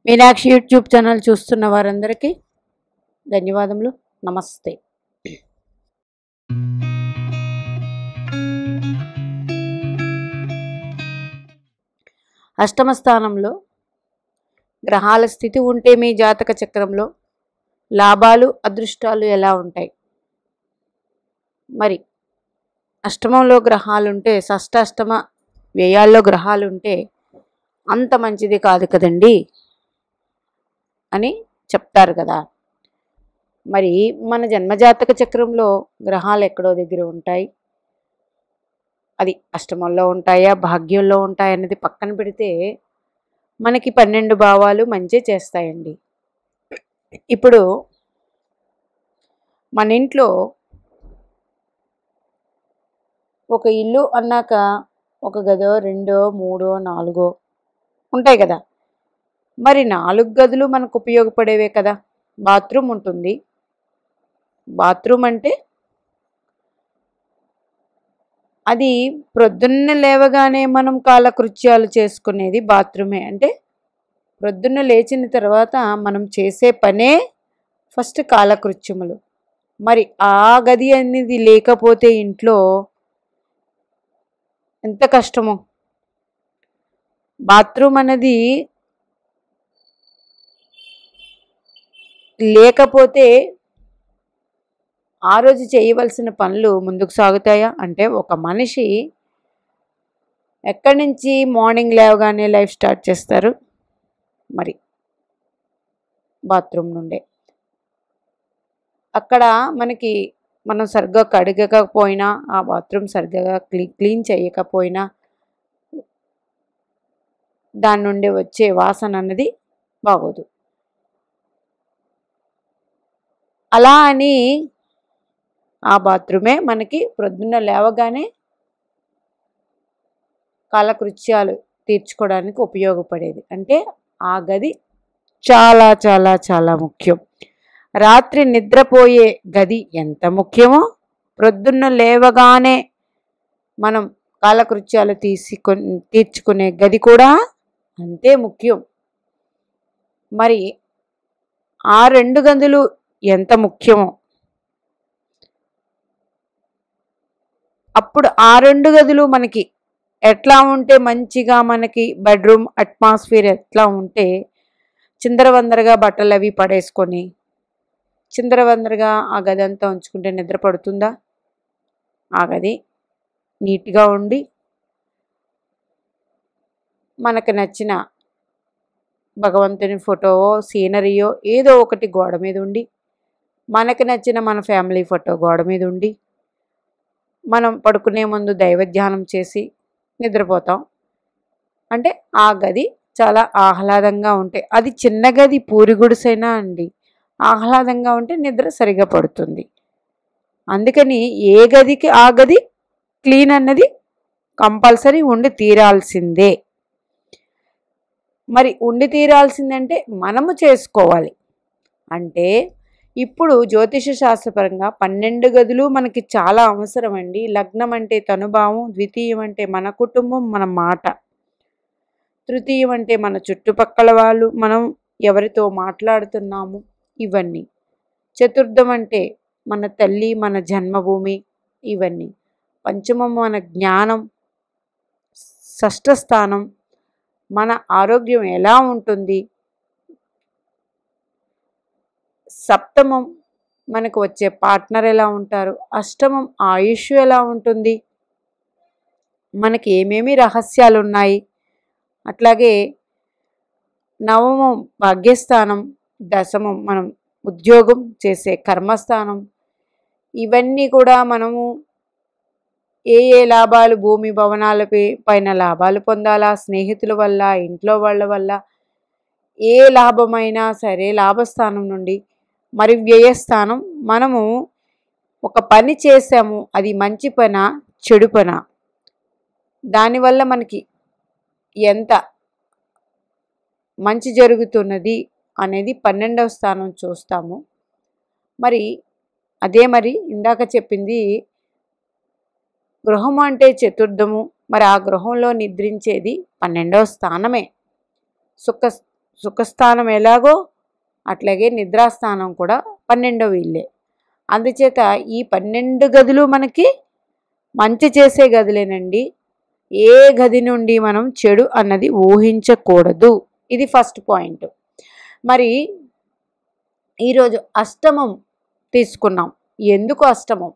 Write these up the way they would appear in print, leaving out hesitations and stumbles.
Meenakshi YouTube channel చూస్తున్న వారందరికీ ధన్యవాదములు. నమస్తే. అష్టమ స్థానంలో గ్రహాల స్థితి ఉంటే మీ జాతక చక్రంలో లాభాలు అదృష్టాలు ఎలా ఉంటాయి? మరి అష్టమంలో గ్రహాలుంటే షష్టాష్టమ వ్యయాల్లో గ్రహాలుంటే అంత మంచిది కాదు కదండి అని చెప్తారు కదా. మరి మన జన్మజాతక చక్రంలో గ్రహాలు ఎక్కడో దగ్గర ఉంటాయి, అది అష్టమంలో ఉంటాయా భాగ్యంలో ఉంటాయా అనేది పక్కన పెడితే మనకి 12 భావాలు మంచి చేస్తాయండి. ఇప్పుడు మన ఇంట్లో ఒక ఇల్లు అన్నాక ఒక గదో, రెండో, మూడో, నాలుగో ఉంటాయి కదా. మరి 4 గదులు మనకు ఉపయోగపడేవే కదా. బాత్రూమ్ ఉంటుంది. బాత్రూమ్ అంటే అది ప్రొద్దున్న లేవగానే మనం కాలకృత్యాలు చేసుకునేది బాత్రూమే. అంటే ప్రొద్దున్న లేచిన తర్వాత మనం చేసే పనే ఫస్ట్ కాలకృత్యములు. మరి ఆ గది అనేది లేకపోతే ఇంట్లో ఎంత కష్టమో. బాత్రూమ్ అనేది లేకపోతే ఆ రోజు చేయవలసిన పనులు ముందుకు సాగుతాయా? అంటే ఒక మనిషి ఎక్కడి నుంచి మార్నింగ్ లేవగానే లైఫ్ స్టార్ట్ చేస్తారు? మరి బాత్రూమ్ నుండే. అక్కడ మనకి మనం సరిగ్గా కడగకపోయినా, ఆ బాత్రూమ్ సరిగ్గా క్లీన్ చేయకపోయినా దాని నుండి వచ్చే వాసన అన్నది బాగోదు. అలా అని ఆ బాత్రూమే మనకి ప్రొద్దున్న లేవగానే కాలకృత్యాలు తీర్చుకోవడానికి ఉపయోగపడేది. అంటే ఆ గది చాలా చాలా చాలా ముఖ్యం. రాత్రి నిద్రపోయే గది ఎంత ముఖ్యమో ప్రొద్దున్న లేవగానే మనం కాలకృత్యాలు తీర్చుకునే గది కూడా అంతే ముఖ్యం. మరి ఆ 2 గదులు ఎంత ముఖ్యమో అప్పుడు ఆ 2 గదులు మనకి ఎట్లా ఉంటే మంచిగా మనకి బెడ్రూమ్ అట్మాస్ఫియర్ ఎట్లా ఉంటే చిందరవందరగా బట్టలు అవి పడేసుకొని చిందరవందరగా ఆ గది అంతా ఉంచుకుంటే నిద్ర పడుతుందా? ఆ గది నీట్గా ఉండి మనకు నచ్చిన భగవంతుని ఫోటోవో సీనరీయో ఏదో ఒకటి గోడ మీద ఉండి, మనకు నచ్చిన మన ఫ్యామిలీ ఫోటో గోడ మీద ఉండి, మనం పడుకునే ముందు దైవధ్యానం చేసి నిద్రపోతాం. అంటే ఆ గది చాలా ఆహ్లాదంగా ఉంటే, అది చిన్న గది పూరి గుడిసైనా అండి, ఆహ్లాదంగా ఉంటే నిద్ర సరిగా పడుతుంది. అందుకని ఏ గదికి ఆ గది క్లీన్ అన్నది కంపల్సరీ ఉండి తీరాల్సిందే. మరి ఉండి తీరాల్సిందంటే మనము చేసుకోవాలి. అంటే ఇప్పుడు జ్యోతిష శాస్త్రపరంగా 12 గదులు మనకి చాలా అవసరం అండి. లగ్నం అంటే తనుభావం, ద్వితీయం అంటే మన కుటుంబం, మన మాట, తృతీయం అంటే మన చుట్టుపక్కల వాళ్ళు, మనం ఎవరితో మాట్లాడుతున్నాము, ఇవన్నీ. చతుర్థం అంటే మన తల్లి, మన జన్మభూమి, ఇవన్నీ. పంచమం మన జ్ఞానం, షష్ఠ స్థానం మన ఆరోగ్యం ఎలా ఉంటుంది, సప్తమం మనకు వచ్చే పార్ట్నర్ ఎలా ఉంటారు, అష్టమం ఆయుష్ ఎలా ఉంటుంది, మనకి ఏమేమి రహస్యాలు ఉన్నాయి, అట్లాగే నవమం భాగ్యస్థానం, దశమం మనం ఉద్యోగం చేసే కర్మస్థానం. ఇవన్నీ కూడా మనము ఏ ఏ లాభాలు, భూమి భవనాల పైన లాభాలు పొందాలా, స్నేహితుల వల్ల, ఇంట్లో వాళ్ళ వల్ల, ఏ లాభమైనా సరే లాభస్థానం నుండి. మరి వ్యయస్థానం, మనము ఒక పని చేసాము, అది మంచి పనా చెడు పనా, దానివల్ల మనకి ఎంత మంచి జరుగుతున్నది అనేది 12వ స్థానం చూస్తాము. మరి అదే మరి ఇందాక చెప్పింది గృహం అంటే చతుర్థము. మరి ఆ గృహంలో నిద్రించేది 12వ స్థానమే. సుఖస్థానం ఎలాగో అట్లాగే నిద్రాస్థానం కూడా 12వ ఇల్లే. అందుచేత ఈ 12 గదులు మనకి మంచి చేసే గదులేనండి. ఏ గది నుండి మనం చెడు అన్నది ఊహించకూడదు. ఇది ఫస్ట్ పాయింట్. మరి ఈరోజు అష్టమం తీసుకున్నాం. ఎందుకు అష్టమం?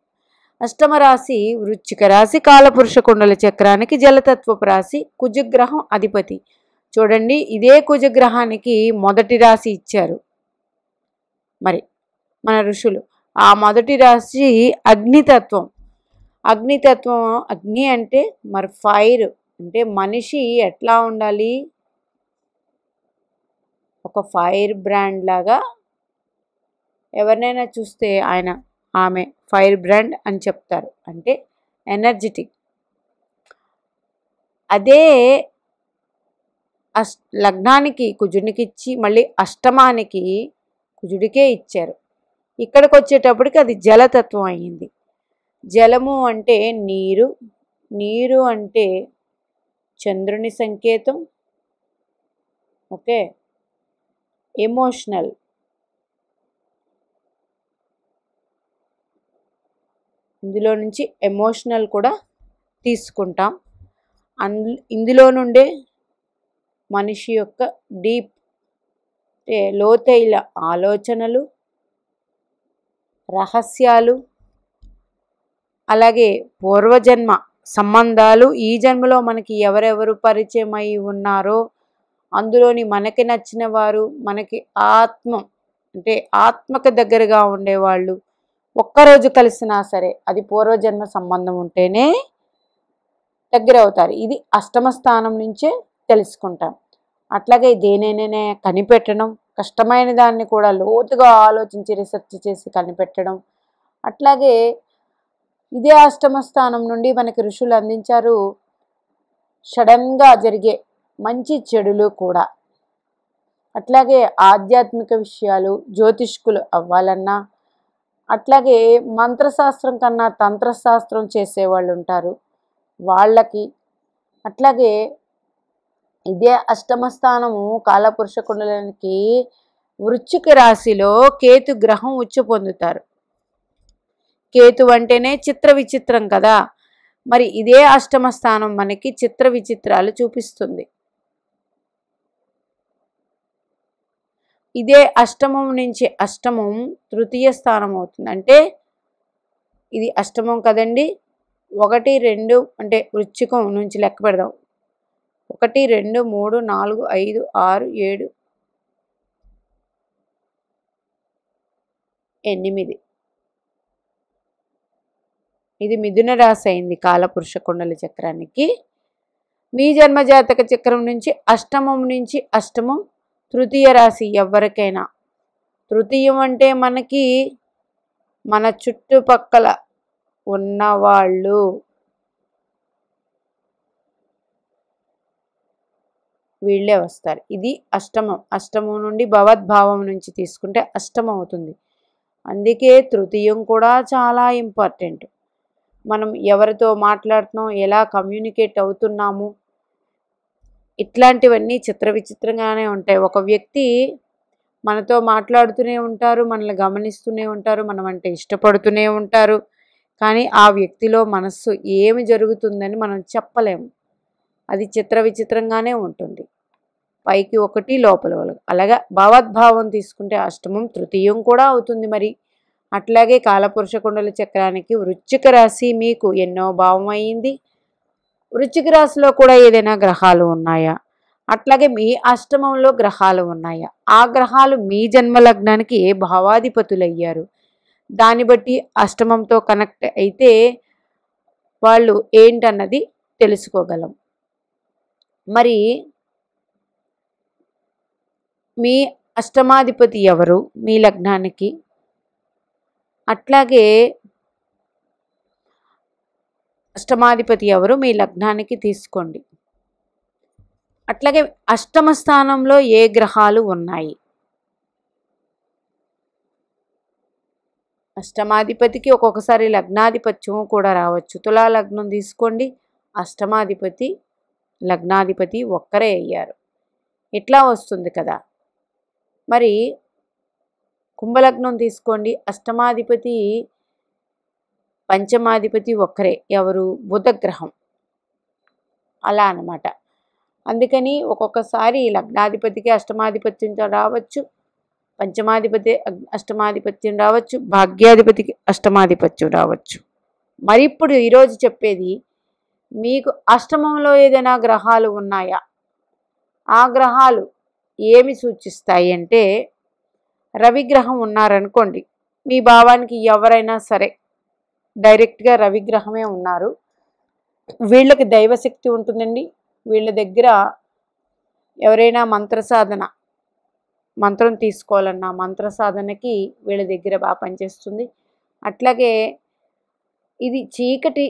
అష్టమ రాశి వృశ్చిక రాశి, కాలపురుష కుండల చక్రానికి జలతత్వపు రాశి, కుజగ్రహం అధిపతి. చూడండి, ఇదే కుజగ్రహానికి మొదటి రాశి ఇచ్చారు మరి మన ఋషులు. ఆ మొదటి రాశి అగ్నితత్వం. అగ్నితత్వం, అగ్ని అంటే మరి ఫైర్ అంటే మనిషి ఎట్లా ఉండాలి? ఒక ఫైర్ బ్రాండ్ లాగా. ఎవరినైనా చూస్తే ఆమె ఫైర్ బ్రాండ్ అని చెప్తారు, అంటే ఎనర్జెటిక్. అదే లగ్నానికి కుజునికి ఇచ్చి మళ్ళీ అష్టమానికి కుజుడికే ఇచ్చారు. ఇక్కడికి వచ్చేటప్పటికి అది జలతత్వం అయ్యింది. జలము అంటే నీరు, నీరు అంటే చంద్రుని సంకేతం. ఓకే, ఎమోషనల్, ఇందులో నుంచి ఎమోషనల్ కూడా తీసుకుంటాం. ఇందులో నుండే మనిషి యొక్క డీప్ లోతైన ఆలోచనలు, రహస్యాలు, అలాగే పూర్వజన్మ సంబంధాలు, ఈ జన్మలో మనకి ఎవరెవరు పరిచయం అయి ఉన్నారో అందులోని మనకి నచ్చిన వారు, మనకి అంటే ఆత్మకు దగ్గరగా ఉండేవాళ్ళు ఒక్కరోజు కలిసినా సరే అది పూర్వజన్మ సంబంధం ఉంటేనే దగ్గర అవుతారు. ఇది అష్టమ స్థానం నుంచే తెలుసుకుంటాం. అట్లాగే దేనైనా కనిపెట్టడం, కష్టమైన దాన్ని కూడా లోతుగా ఆలోచించి రీసెర్చ్ చేసి కనిపెట్టడం. అట్లాగే ఇదే అష్టమ స్థానం నుండి మనకి ఋషులు అందించారు సడన్గా జరిగే మంచి చెడులు కూడా. అట్లాగే ఆధ్యాత్మిక విషయాలు, జ్యోతిష్కులు అవ్వాలన్నా, అట్లాగే మంత్రశాస్త్రం కన్నా తంత్రశాస్త్రం చేసేవాళ్ళు ఉంటారు వాళ్ళకి. అట్లాగే ఇదే అష్టమ స్థానము కాలపురుష కుండలానికి వృశ్చిక రాశిలో కేతు గ్రహం ఉచ్చ పొందుతారు. కేతు అంటేనే చిత్ర విచిత్రం కదా. మరి ఇదే అష్టమ స్థానం మనకి చిత్ర విచిత్రాలు చూపిస్తుంది. ఇదే అష్టమం నుంచి అష్టమం తృతీయ స్థానం అవుతుంది. అంటే ఇది అష్టమం కదండి. 1, 2 అంటే వృశ్చికం నుంచి లెక్క పెడదాం. 1, 2, 3, 4, 5, 6, 7, 8. ఇది మిథున రాశి అయింది కాలపురుష కుండల చక్రానికి. మీ జన్మజాతక చక్రం నుంచి అష్టమం తృతీయ రాశి ఎవరికైనా. తృతీయం అంటే మనకి మన చుట్టుపక్కల ఉన్నవాళ్ళు, వీళ్ళే వస్తారు. ఇది అష్టమం నుండి భవద్భావం నుంచి తీసుకుంటే అష్టమం అవుతుంది. అందుకే తృతీయం కూడా చాలా ఇంపార్టెంట్. మనం ఎవరితో మాట్లాడుతున్నాం, ఎలా కమ్యూనికేట్ అవుతున్నాము, ఇట్లాంటివన్నీ చిత్ర విచిత్రంగానే ఉంటాయి. ఒక వ్యక్తి మనతో మాట్లాడుతూనే ఉంటారు, మనల్ని గమనిస్తూనే ఉంటారు, మనం అంటే ఇష్టపడుతూనే ఉంటారు, కానీ ఆ వ్యక్తిలో మనస్సు ఏమి జరుగుతుందని మనం చెప్పలేము. అది చిత్ర విచిత్రంగానే ఉంటుంది. పైకి ఒకటి, లోపల ఒకటి. అలాగా భావద్భావం తీసుకుంటే అష్టమం తృతీయం కూడా అవుతుంది. మరి అట్లాగే కాలపురుష కుండల చక్రానికి వృశ్చిక రాశి మీకు ఎన్నో భావం అయింది. వృశ్చిక రాశిలో కూడా ఏదైనా గ్రహాలు ఉన్నాయా? అట్లాగే మీ అష్టమంలో గ్రహాలు ఉన్నాయా? ఆ గ్రహాలు మీ జన్మలగ్నానికి ఏ భావాధిపతులు అయ్యారు? దాన్ని బట్టి అష్టమంతో కనెక్ట్ అయితే వాళ్ళు ఏంటన్నది తెలుసుకోగలం. మరి మీ అష్టమాధిపతి ఎవరు మీ లగ్నానికి? అట్లాగే అష్టమాధిపతి ఎవరు మీ లగ్నానికి తీసుకోండి. అట్లాగే అష్టమ స్థానంలో ఏ గ్రహాలు ఉన్నాయి? అష్టమాధిపతికి ఒక్కొక్కసారి లగ్నాధిపత్యం కూడా రావచ్చు. తులా లగ్నం తీసుకోండి, అష్టమాధిపతి లగ్నాధిపతి ఒక్కరే అయ్యారు. ఇట్లా వస్తుంది కదా. మరి కుంభలగ్నం తీసుకోండి, అష్టమాధిపతి పంచమాధిపతి ఒక్కరే, ఎవరు? బుధగ్రహం. అలా అన్నమాట. అందుకని ఒక్కొక్కసారి లగ్నాధిపతికి అష్టమాధిపత్యం రావచ్చు, పంచమాధిపతి అష్టమాధిపత్యం రావచ్చు, భాగ్యాధిపతికి అష్టమాధిపత్యం రావచ్చు. మరి ఇప్పుడు ఈరోజు చెప్పేది, మీకు అష్టమంలో ఏదైనా గ్రహాలు ఉన్నాయా, ఆ గ్రహాలు ఏమి సూచిస్తాయి అంటే, రవిగ్రహం ఉన్నారనుకోండి, మీ భావానికి ఎవరైనా సరే డైరెక్ట్గా రవిగ్రహమే ఉన్నారు, వీళ్ళకి దైవశక్తి ఉంటుందండి. వీళ్ళ దగ్గర ఎవరైనా మంత్రం తీసుకోవాలన్నా మంత్ర సాధనకి వీళ్ళ దగ్గర బాగా పనిచేస్తుంది. అట్లాగే ఇది చీకటి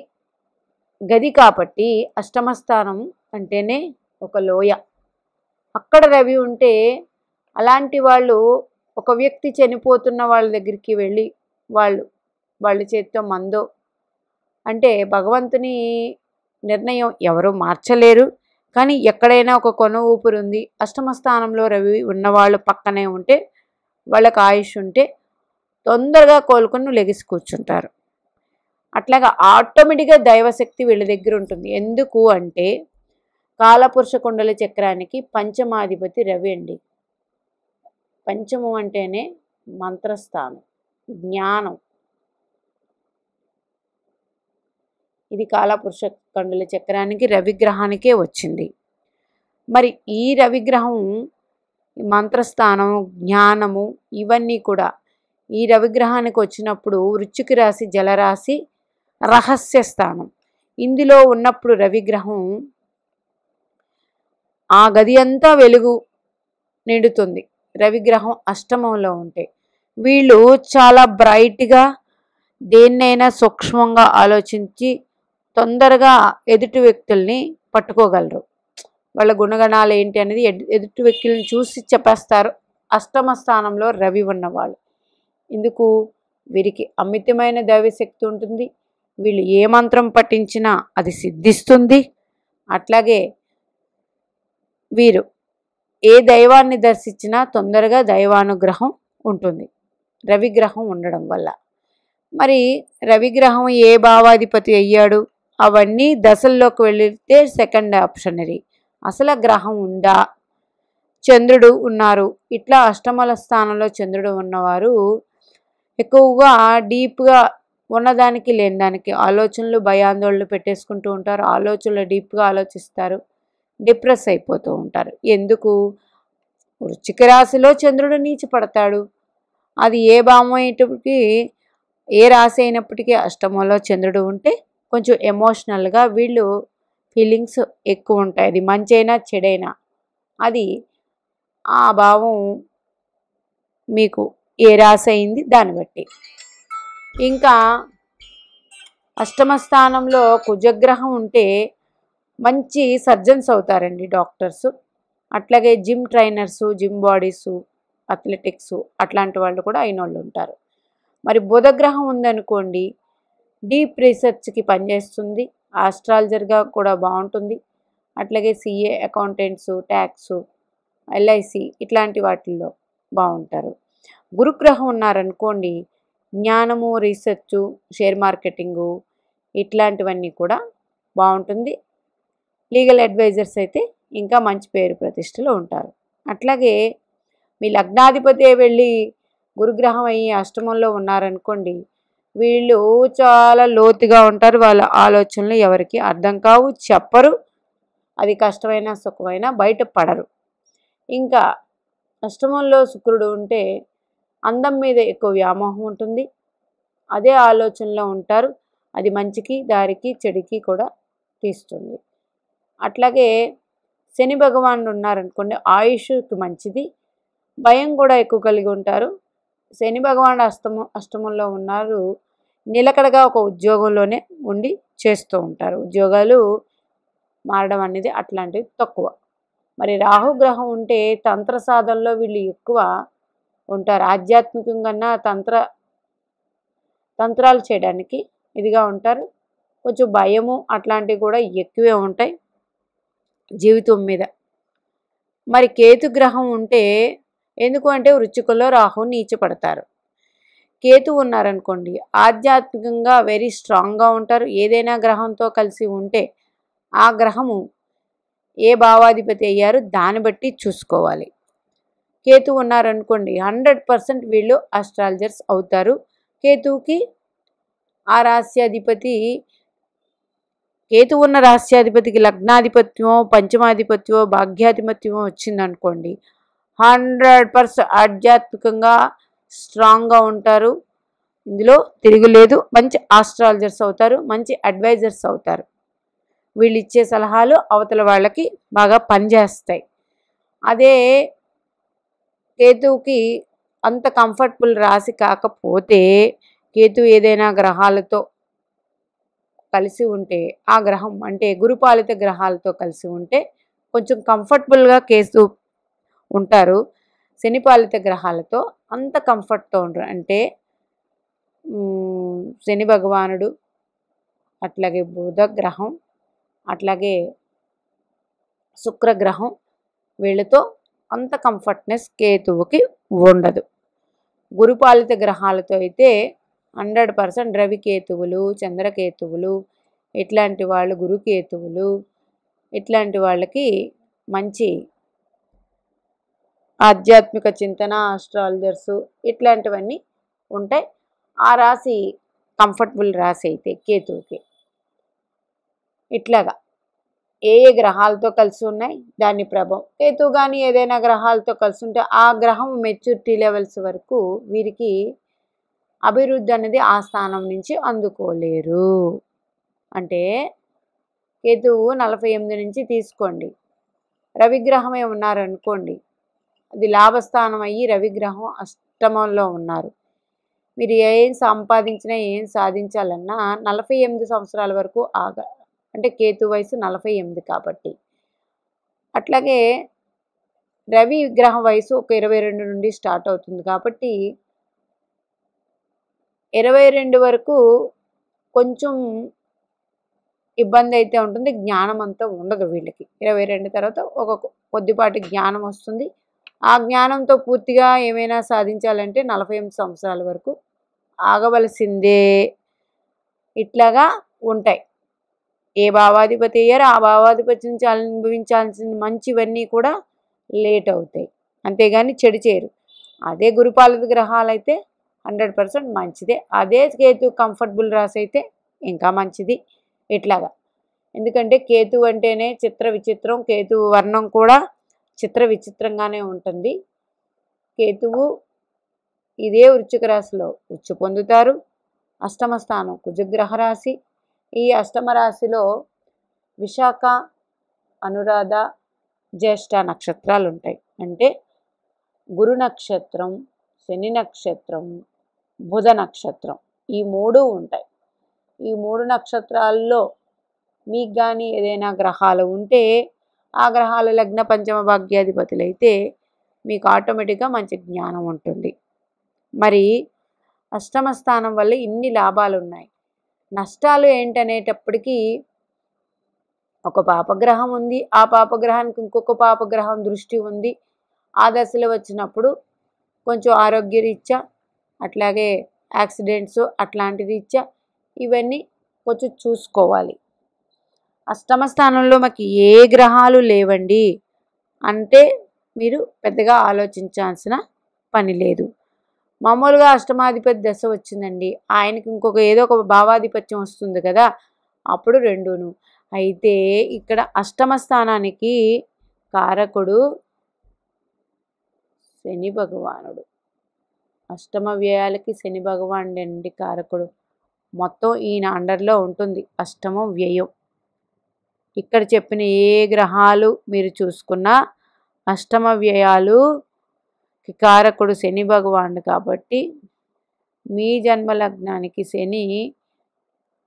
గది కాబట్టి అష్టమస్థానం అంటేనే ఒక లోయ. అక్కడ రవి ఉంటే అలాంటి వాళ్ళు ఒక వ్యక్తి చనిపోతున్న వాళ్ళ దగ్గరికి వెళ్ళి వాళ్ళ చేతితో మందో, అంటే భగవంతుని నిర్ణయం ఎవరు మార్చలేరు, కానీ ఎక్కడైనా ఒక కొన ఊపిరి ఉంది. అష్టమ స్థానంలో రవి ఉన్నవాళ్ళు పక్కనే ఉంటే, వాళ్ళకి ఆయుష్ ఉంటే తొందరగా కోలుకొని లెగిసి కూర్చుంటారు. అట్లాగా ఆటోమేటిక్గా దైవశక్తి వీళ్ళ దగ్గర ఉంటుంది. ఎందుకు అంటే కాలపురుష కుండల చక్రానికి పంచమాధిపతి రవి అండి. పంచమం అంటేనే మంత్రస్థానం, జ్ఞానం. ఇది కాలపురుష కుండల చక్రానికి రవిగ్రహానికే వచ్చింది. మరి ఈ రవిగ్రహం మంత్రస్థానం, జ్ఞానము ఇవన్నీ కూడా ఈ రవిగ్రహానికి వచ్చినప్పుడు వృశ్చిక రాశి, జలరాశి, రహస్య స్థానం ఇందులో ఉన్నప్పుడు రవిగ్రహం ఆ గది అంతా వెలుగు నిండుతుంది. రవిగ్రహం అష్టమంలో ఉంటే వీళ్ళు చాలా బ్రైట్గా దేన్నైనా సూక్ష్మంగా ఆలోచించి తొందరగా ఎదుటి వ్యక్తుల్ని పట్టుకోగలరు. వాళ్ళ గుణగణాలు ఏంటి అనేది ఎదుటి వ్యక్తులను చూసి చెప్పేస్తారు అష్టమ స్థానంలో రవి ఉన్నవాళ్ళు. ఎందుకు? వీరికి అమితమైన దైవశక్తి ఉంటుంది. వీళ్ళు ఏ మంత్రం పఠించినా అది సిద్ధిస్తుంది. అట్లాగే వీరు ఏ దైవాన్ని దర్శించినా తొందరగా దైవానుగ్రహం ఉంటుంది రవిగ్రహం ఉండడం వల్ల. మరి రవిగ్రహం ఏ భావాధిపతి అయ్యాడు అవన్నీ దశల్లోకి వెళితే సెకండ్ ఆప్షనరీ. అసలు గ్రహం ఉందా, చంద్రుడు ఉన్నారు, ఇట్లా అష్టమల స్థానంలో చంద్రుడు ఉన్నవారు ఎక్కువగా డీప్గా ఉన్నదానికి లేని దానికి ఆలోచనలు, భయాందోళనలు పెట్టేసుకుంటూ ఉంటారు. ఆలోచనలు డీప్గా ఆలోచిస్తారు, డిప్రెస్ అయిపోతూ ఉంటారు. ఎందుకు? వృశ్చిక రాశిలో చంద్రుడు నీచపడతాడు. అది ఏ భావం అయినప్పటికీ, ఏ రాశి అయినప్పటికీ అష్టమంలో చంద్రుడు ఉంటే కొంచెం ఎమోషనల్గా వీళ్ళు ఫీలింగ్స్ ఎక్కువ ఉంటాయి. అది మంచైనా చెడైనా అది ఆ భావం మీకు ఏ రాశి అయింది దాన్ని బట్టి. ఇంకా అష్టమ స్థానంలో కుజగ్రహం ఉంటే మంచి సర్జన్స్ అవుతారండి, డాక్టర్స్. అట్లాగే gym trainers, gym bodies, athletics అట్లాంటి వాళ్ళు కూడా అయిన వాళ్ళు ఉంటారు. మరి బుధగ్రహం ఉందనుకోండి, డీప్ రీసెర్చ్కి పనిచేస్తుంది, ఆస్ట్రాలజర్గా కూడా బాగుంటుంది. అట్లాగే సిఏ, అకౌంటెంట్సు, ట్యాక్సు, ఎల్ఐసి ఇట్లాంటి వాటిల్లో బాగుంటారు. గురుగ్రహం ఉన్నారనుకోండి, జ్ఞానము, రీసెర్చు, షేర్ మార్కెటింగు ఇట్లాంటివన్నీ కూడా బాగుంటుంది. లీగల్ అడ్వైజర్స్ అయితే ఇంకా మంచి పేరు ప్రతిష్టలు ఉంటారు. అట్లాగే మీ లగ్నాధిపతి వెళ్ళి గురుగ్రహం అయ్యి అష్టమంలో ఉన్నారనుకోండి, వీళ్ళు చాలా లోతుగా ఉంటారు. వాళ్ళ ఆలోచనలు ఎవరికి అర్థం కావు, చెప్పరు. అది కష్టమైనా సుఖమైనా బయటపడరు. ఇంకా అష్టమంలో శుక్రుడు ఉంటే అందం మీద ఎక్కువ వ్యామోహం ఉంటుంది, అదే ఆలోచనలో ఉంటారు. అది మంచికి, దారికి, చెడుకి కూడా తీస్తుంది. అట్లాగే శని భగవానుడు ఉన్నారనుకోండి, ఆయుష్కి మంచిది, భయం కూడా ఎక్కువ కలిగి ఉంటారు. శని భగవానుడు అష్టమంలో ఉన్నారు, నిలకడగా ఒక ఉద్యోగంలోనే ఉండి చేస్తూ ఉంటారు. ఉద్యోగాలు మారడం అనేది అట్లాంటివి తక్కువ. మరి రాహుగ్రహం ఉంటే తంత్ర సాధనలో వీళ్ళు ఎక్కువ ఉంటారు. ఆధ్యాత్మికంగా తంత్రాలు చేయడానికి ఇదిగా ఉంటారు. కొంచెం భయము అట్లాంటివి కూడా ఎక్కువే ఉంటాయి జీవితం మీద. మరి కేతు గ్రహం ఉంటే ఎందుకు అంటే వృశ్చికంలో రాహు నీచపడతారు. కేతు ఉన్నారనుకోండి ఆధ్యాత్మికంగా వెరీ స్ట్రాంగ్గా ఉంటారు. ఏదైనా గ్రహంతో కలిసి ఉంటే ఆ గ్రహము ఏ భావాధిపతి అయ్యారు దాన్ని బట్టి చూసుకోవాలి. కేతు ఉన్నారనుకోండి 100% వీళ్ళు ఆస్ట్రాలజర్స్ అవుతారు. కేతువుకి ఆ రాస్యాధిపతి కేతు ఉన్న రాస్యాధిపతికి లగ్నాధిపత్యమో పంచమాధిపత్యమో భాగ్యాధిపత్యమో వచ్చిందనుకోండి 100% ఆధ్యాత్మికంగా స్ట్రాంగ్గా ఉంటారు. ఇందులో తిరుగులేదు. మంచి ఆస్ట్రాలజర్స్ అవుతారు. మంచి అడ్వైజర్స్ అవుతారు. వీళ్ళు ఇచ్చే సలహాలు అవతల వాళ్ళకి బాగా పనిచేస్తాయి. అదే కేతువుకి అంత కంఫర్టబుల్ రాశి కాకపోతే కేతు ఏదైనా గ్రహాలతో కలిసి ఉంటే ఆ గ్రహం అంటే గురుపాలిత గ్రహాలతో కలిసి ఉంటే కొంచెం కంఫర్టబుల్గా కేతు ఉంటారు. శనిపాలిత గ్రహాలతో అంత కంఫర్ట్తో ఉంటారు. అంటే శని భగవానుడు, అట్లాగే బుధ గ్రహం, అట్లాగే శుక్రగ్రహం వీళ్ళతో అంత కంఫర్ట్నెస్ కేతువుకి ఉండదు. గురుపాలిత గ్రహాలతో అయితే 100% రవికేతువులు, చంద్రకేతువులు ఇట్లాంటి వాళ్ళు, గురుకేతువులు ఇట్లాంటి వాళ్ళకి మంచి ఆధ్యాత్మిక చింతన, ఆస్ట్రాలజర్సు ఇట్లాంటివన్నీ ఉంటాయి. ఆ రాశి కంఫర్టబుల్ రాశి అయితే కేతువుకి. ఇట్లాగా ఏ ఏ గ్రహాలతో కలిసి ఉన్నాయి దాని ప్రభావం. కేతువు కానీ ఏదైనా గ్రహాలతో కలిసి ఉంటే ఆ గ్రహం మెచ్యూరిటీ లెవెల్స్ వరకు వీరికి అభివృద్ధి అనేది ఆ స్థానం నుంచి అందుకోలేరు. అంటే కేతువు 48 నుంచి తీసుకోండి. రవిగ్రహమే ఉన్నారనుకోండి అది లాభస్థానం అయ్యి రవిగ్రహం అష్టమంలో ఉన్నారు. మీరు ఏం సంపాదించినా ఏం సాధించాలన్నా 48 సంవత్సరాల వరకు అంటే కేతు వయసు 48 కాబట్టి. అట్లాగే రవి గ్రహం వయసు ఒక 22 నుండి స్టార్ట్ అవుతుంది కాబట్టి 22 వరకు కొంచెం ఇబ్బంది అయితే ఉంటుంది. జ్ఞానం అంతా ఉండదు వీళ్ళకి. 22 తర్వాత ఒక కొద్దిపాటి జ్ఞానం వస్తుంది. ఆ జ్ఞానంతో పూర్తిగా ఏమైనా సాధించాలంటే 48 సంవత్సరాల వరకు ఆగవలసిందే. ఇట్లాగా ఉంటాయి. ఏ భావాధిపతి అయ్యారో ఆ భావాధిపతి నుంచి అనుభవించాల్సిన మంచివన్నీ కూడా లేట్ అవుతాయి. అంతేగాని చెడు చేయరు. అదే గురుపాలిత గ్రహాలైతే 100% మంచిదే. అదే కేతు కంఫర్టబుల్ రాసి అయితే ఇంకా మంచిది. ఇట్లాగా ఎందుకంటే కేతు అంటేనే చిత్ర విచిత్రం. కేతువు వర్ణం కూడా చిత్ర విచిత్రంగానే ఉంటుంది. కేతువు ఇదే వృశ్చిక రాశిలో ఉచ్చు పొందుతారు. అష్టమ స్థానం కుజగ్రహ రాశి. ఈ అష్టమ రాశిలో విశాఖ, అనురాధ, జ్యేష్ఠ నక్షత్రాలు ఉంటాయి. అంటే గురు నక్షత్రం, శని నక్షత్రం, బుధ నక్షత్రం ఈ 3 ఉంటాయి. ఈ 3 నక్షత్రాల్లో మీకు కానీ ఏదైనా గ్రహాలు ఉంటే ఆ గ్రహాల లగ్న పంచమ భాగ్యాధిపతులు అయితే మీకు ఆటోమేటిక్గా మంచి జ్ఞానం ఉంటుంది. మరి అష్టమ స్థానం వల్ల ఇన్ని లాభాలు ఉన్నాయి. నష్టాలు ఏంటనేటప్పటికీ ఒక పాపగ్రహం ఉంది. ఆ పాపగ్రహానికి ఇంకొక పాపగ్రహం దృష్టి ఉంది. ఆ దశలో వచ్చినప్పుడు కొంచెం ఆరోగ్యరీత్యా అట్లాగే యాక్సిడెంట్స్ అట్లాంటి రీత్యా ఇవన్నీ కొంచెం చూసుకోవాలి. అష్టమ స్థానంలో మాకు ఏ గ్రహాలు లేవండి అంటే మీరు పెద్దగా ఆలోచించాల్సిన పని లేదు. మామూలుగా అష్టమాధిపతి దశ వచ్చిందండి, ఆయనకి ఇంకొక ఏదో ఒక భావాధిపత్యం వస్తుంది కదా, అప్పుడు రెండును. అయితే ఇక్కడ అష్టమ స్థానానికి కారకుడు శని భగవానుడు. అష్టమ వ్యయాలకి శని భగవానుడు అండి కారకుడు. మొత్తం ఈయన అండర్లో ఉంటుంది అష్టమం వ్యయం. ఇక్కడ చెప్పిన ఏ గ్రహాలు మీరు చూసుకున్నా అష్టమ వ్యయాలు కారకుడు శని భగవానుడు కాబట్టి మీ జన్మ లగ్నానికి శని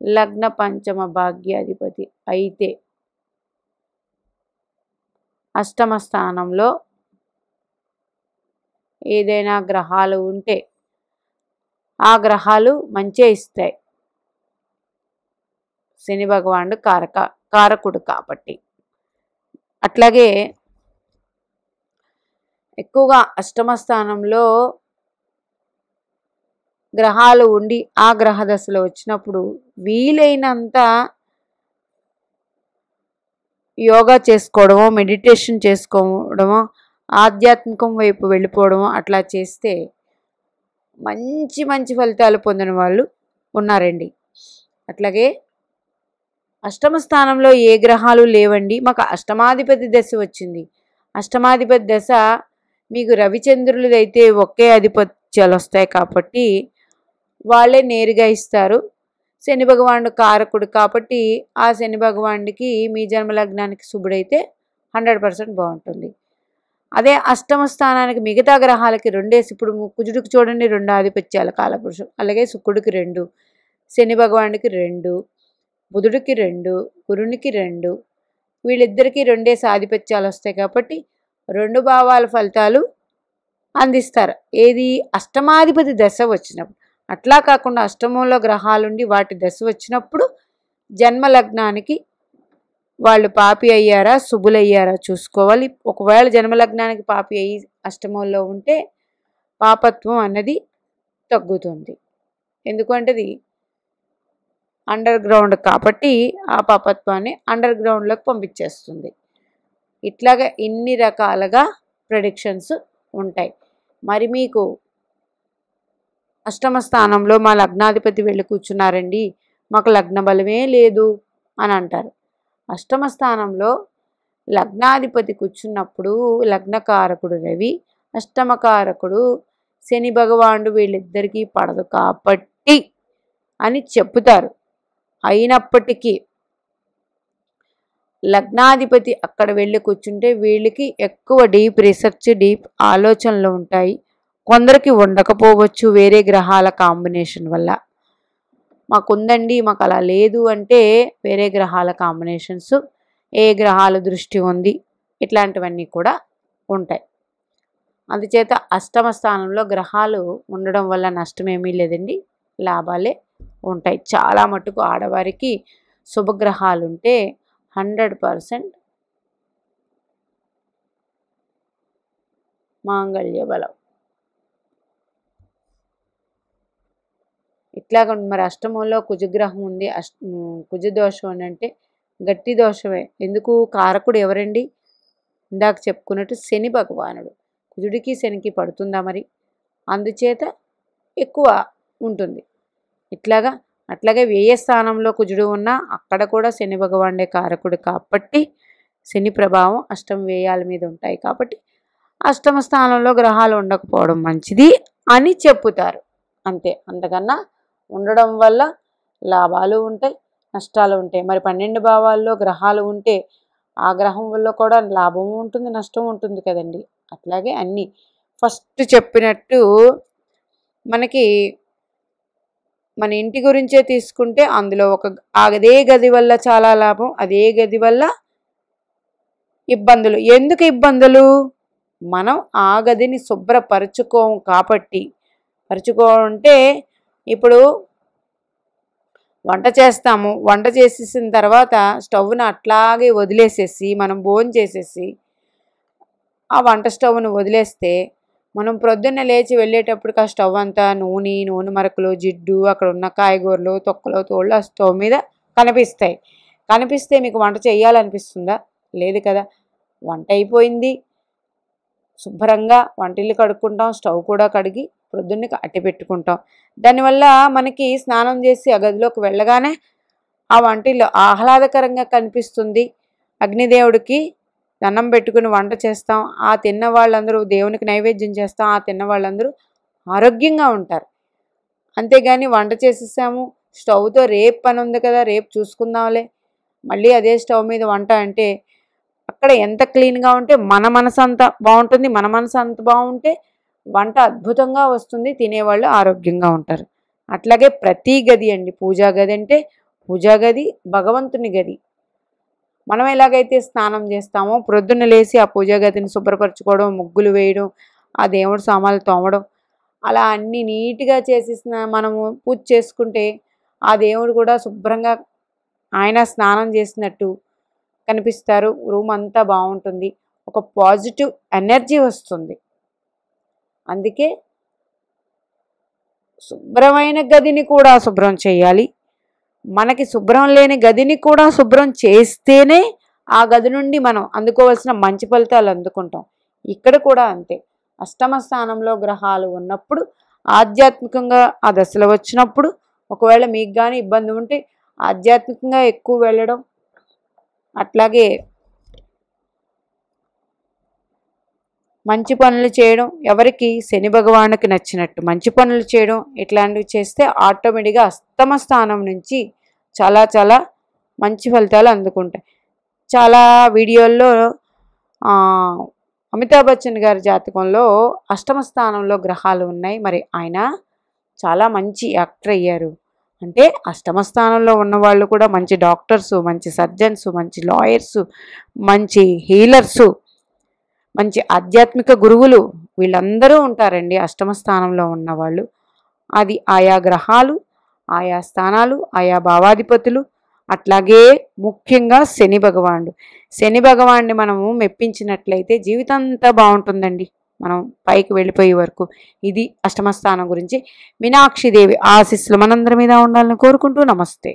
లగ్న పంచమ భాగ్యాధిపతి అయితే అష్టమ స్థానంలో ఏదైనా గ్రహాలు ఉంటే ఆ గ్రహాలు మంచే ఇస్తాయి. శని భగవానుడు కారకుడు కాబట్టి. అట్లాగే ఎక్కువగా అష్టమ స్థానంలో గ్రహాలు ఉండి ఆ గ్రహ దశలో వచ్చినప్పుడు వీలైనంత యోగా చేసుకోవడమో, మెడిటేషన్ చేసుకోవడమో, ఆధ్యాత్మికం వైపు వెళ్ళిపోవడమో అట్లా చేస్తే మంచి మంచి ఫలితాలు పొందిన వాళ్ళు ఉన్నారండి. అట్లాగే అష్టమ స్థానంలో ఏ గ్రహాలు లేవండి, మాకు అష్టమాధిపతి దశ వచ్చింది. అష్టమాధిపతి దశ మీకు రవిచంద్రులదైతే ఒకే ఆధిపత్యాలు వస్తాయి కాబట్టి వాళ్ళే నేరుగా ఇస్తారు. శని భగవానుడు కారకుడు కాబట్టి ఆ శని భగవానుడికి మీ జన్మలగ్నానికి శుభుడైతే 100% బాగుంటుంది. అదే అష్టమ స్థానానికి మిగతా గ్రహాలకి రెండేసి, ఇప్పుడు కుజుడికి చూడండి 2 ఆధిపత్యాల కాలపురుషుడు, అలాగే శుక్రుడికి 2, శని భగవానుడికి 2, బుధుడికి 2, గురునికి 2, వీళ్ళిద్దరికీ 2 ఆధిపత్యాలు వస్తాయి కాబట్టి 2 భావాల ఫలితాలు అందిస్తారు. ఏది అష్టమాధిపతి దశ వచ్చినప్పుడు. అట్లా కాకుండా అష్టమంలో గ్రహాలుండి వాటి దశ వచ్చినప్పుడు జన్మలగ్నానికి వాళ్ళు పాపి అయ్యారా శుభులయ్యారా చూసుకోవాలి. ఒకవేళ జన్మలగ్నానికి పాపి అయ్యి అష్టమంలో ఉంటే పాపత్వం అన్నది తగ్గుతుంది. ఎందుకంటే అది అండర్ గ్రౌండ్ కాబట్టి ఆ పాపత్వాన్ని అండర్ గ్రౌండ్లోకి పంపించేస్తుంది. ఇట్లాగా ఇన్ని రకాలుగా ప్రెడిక్షన్స్ ఉంటాయి. మరి మీకు అష్టమ స్థానంలో మా లగ్నాధిపతి వెళ్ళి కూర్చున్నారండి, మాకు లగ్న బలమే లేదు అని అంటారు. అష్టమ స్థానంలో లగ్నాధిపతి కూర్చున్నప్పుడు లగ్నకారకుడు రవి, అష్టమకారకుడు శని భగవానుడు వీళ్ళిద్దరికీ పడదు కాబట్టి అని చెప్తారు. అయినప్పటికీ లగ్నాధిపతి అక్కడ వెళ్ళి కూర్చుంటే వీళ్ళకి ఎక్కువ డీప్ రీసెర్చ్, డీప్ ఆలోచనలు ఉంటాయి. కొందరికి ఉండకపోవచ్చు వేరే గ్రహాల కాంబినేషన్ వల్ల. మాకుందండి, మాకు అలా లేదు అంటే వేరే గ్రహాల కాంబినేషన్స్, ఏ గ్రహాల దృష్టి ఉంది, ఇట్లాంటివన్నీ కూడా ఉంటాయి. అందుచేత అష్టమ స్థానంలో గ్రహాలు ఉండడం వల్ల నష్టమేమీ లేదండి, లాభాలే ఉంటాయి. చాలా మటుకు ఆడవారికి శుభగ్రహాలు ఉంటే 100% మాంగళ్య బలం. ఇట్లాగ మరి అష్టమంలో కుజగ్రహం ఉంది, కుజదోషం అని అంటే గట్టి దోషమే. ఎందుకు? కారకుడు ఎవరండి? ఇందాక చెప్పుకున్నట్టు శని భగవానుడు. కుజుడికి శనికి పడుతుందా మరి? అందుచేత ఎక్కువ ఉంటుంది. అట్లాగే వ్యయ స్థానంలో కుజుడు ఉన్నా అక్కడ కూడా శని భగవానుడే కారకుడు కాబట్టి శని ప్రభావం అష్టమ వ్యయాల మీద ఉంటాయి కాబట్టి అష్టమ స్థానంలో గ్రహాలు ఉండకపోవడం మంచిది అని చెప్పుతారు. అంతే, అంతకన్నా ఉండడం వల్ల లాభాలు ఉంటాయి, నష్టాలు ఉంటాయి. మరి 12 భావాల్లో గ్రహాలు ఉంటే ఆ గ్రహం వల్ల కూడా లాభం ఉంటుంది, నష్టం ఉంటుంది కదండి. అట్లాగే అన్నీ ఫస్ట్ చెప్పినట్టు మనకి మన ఇంటి గురించే తీసుకుంటే అందులో అదే గది వల్ల చాలా లాభం, అదే గది వల్ల ఇబ్బందులు. ఎందుకు ఇబ్బందులు? మనం ఆ గదిని శుభ్రపరచుకోం కాబట్టి. పరుచుకోంటే ఇప్పుడు వంట చేస్తాము, వంట చేసేసిన తర్వాత స్టవ్ను అట్లాగే వదిలేసేసి మనం భోంచేసేసి ఆ వంట స్టవ్ను వదిలేస్తే మనం ప్రొద్దున్న లేచి వెళ్ళేటప్పటికి ఆ స్టవ్ అంతా నూనె మరకలు, జిడ్డు, అక్కడ ఉన్న కాయగూరలు, తొక్కలు, తోళ్ళు ఆ స్టవ్ మీద కనిపిస్తే మీకు వంట చేయాలనిపిస్తుందా? లేదు కదా. వంట అయిపోయింది, శుభ్రంగా వంటిల్లు కడుక్కుంటాం, స్టవ్ కూడా కడిగి ప్రొద్దున్నే అట్టి పెట్టుకుంటాం. దానివల్ల మనకి స్నానం చేసి ఆ గదిలోకి వెళ్ళగానే ఆ వంటిల్లు ఆహ్లాదకరంగా కనిపిస్తుంది. అగ్నిదేవుడికి దండం పెట్టుకుని వంట చేస్తాం, ఆ తిన్న వాళ్ళందరూ దేవునికి నైవేద్యం చేస్తాం, ఆ తిన్న వాళ్ళందరూ ఆరోగ్యంగా ఉంటారు. అంతేగాని వంట చేసేసాము, స్టవ్తో రేపు పని ఉంది కదా, రేపు చూసుకుందాంలే, మళ్ళీ అదే స్టవ్ మీద వంట అంటే అక్కడ ఎంత క్లీన్గా ఉంటే మన మనసు అంత బాగుంటుంది. మన మనసు అంత బాగుంటే వంట అద్భుతంగా వస్తుంది, తినేవాళ్ళు ఆరోగ్యంగా ఉంటారు. అట్లాగే ప్రతి గది అండి, పూజా గది అంటే పూజా గది భగవంతుని గది. మనం ఎలాగైతే స్నానం చేస్తామో ప్రొద్దున్న లేచి ఆ పూజా గదిని శుభ్రపరచుకోవడం, ముగ్గులు వేయడం, ఆ దేవుడి సామాన్లు తోమడం, అలా అన్నీ నీట్గా చేసేసిన మనము పూజ చేసుకుంటే ఆ దేవుడు కూడా శుభ్రంగా ఆయన స్నానం చేసినట్టు కనిపిస్తారు. రూమ్ అంతా బాగుంటుంది, ఒక పాజిటివ్ ఎనర్జీ వస్తుంది. అందుకే శుభ్రమైన గదిని కూడా శుభ్రం చేయాలి. మనకి శుభ్రం లేని గదిని కూడా శుభ్రం చేస్తేనే ఆ గది నుండి మనం అందుకోవాల్సిన మంచి ఫలితాలు అందుకుంటాం. ఇక్కడ కూడా అంతే. అష్టమ స్థానంలో గ్రహాలు ఉన్నప్పుడు ఆధ్యాత్మికంగా ఆ దశలో వచ్చినప్పుడు ఒకవేళ మీకు కానీ ఇబ్బంది ఉంటే ఆధ్యాత్మికంగా ఎక్కువ వెళ్ళడం, అట్లాగే మంచి పనులు చేయడం, ఎవరికి శని భగవానుకి నచ్చినట్టు మంచి పనులు చేయడం, ఇట్లాంటివి చేస్తే ఆటోమేటిక్గా అష్టమ స్థానం నుంచి చాలా చాలా మంచి ఫలితాలు అందుకుంటాయి. చాలా వీడియోల్లో అమితాబ్ బచ్చన్ గారి జాతకంలో అష్టమ స్థానంలో గ్రహాలు ఉన్నాయి. మరి ఆయన చాలా మంచి యాక్టర్ అయ్యారు. అంటే అష్టమ స్థానంలో ఉన్నవాళ్ళు కూడా మంచి డాక్టర్సు, మంచి సర్జన్సు, మంచి లాయర్సు, మంచి హీలర్సు, మంచి ఆధ్యాత్మిక గురువులు వీళ్ళందరూ ఉంటారండి అష్టమ స్థానంలో ఉన్నవాళ్ళు. అది ఆయా గ్రహాలు, ఆయా స్థానాలు, ఆయా భావాధిపతులు, అట్లాగే ముఖ్యంగా శని భగవానుడు. శని భగవాన్ని మనము మెప్పించినట్లయితే జీవితం అంతా బాగుంటుందండి, మనం పైకి వెళ్ళిపోయే వరకు. ఇది అష్టమ స్థానం గురించి. మీనాక్షిదేవి ఆశీస్సులు మనందరి మీద ఉండాలని కోరుకుంటూ నమస్తే.